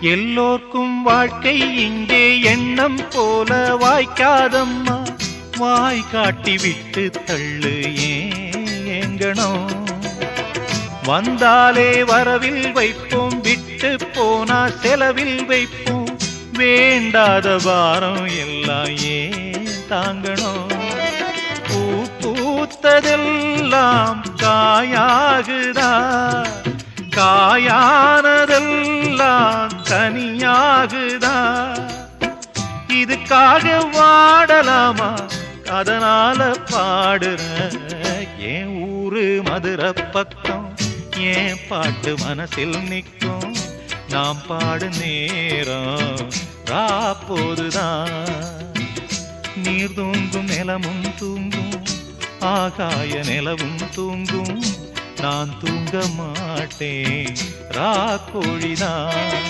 எல்லோர்க்கும் வாழ்க்கை இங்கே எண்ணம் போல வாய்க்காதம்மா. வாய் காட்டி விட்டு தள்ளு ஏங்கணும். வந்தாலே வரவில் வைப்போம், விட்டு போனா செலவில் வைப்போம். வேண்டாத பாரம் எல்லாம் ஏன் தாங்கணும். பூ பூத்ததெல்லாம் காயாகுதா, காயானதெல்லாம் தனியாகுதா. இதுக்காக வாடலாமா, அதனால பாடுற. என் ஊரு மதுரை பக்கம், என் பாட்டு மனசில் நிற்கும். நாம் பாடு நேரம் ராப்போதுதான். நீர் தூங்கும் நிலமும் தூங்கும், ஆகாய நிலவும் தூங்கும். நான் தூங்க மாட்டேன், ராக்கோழிதான்.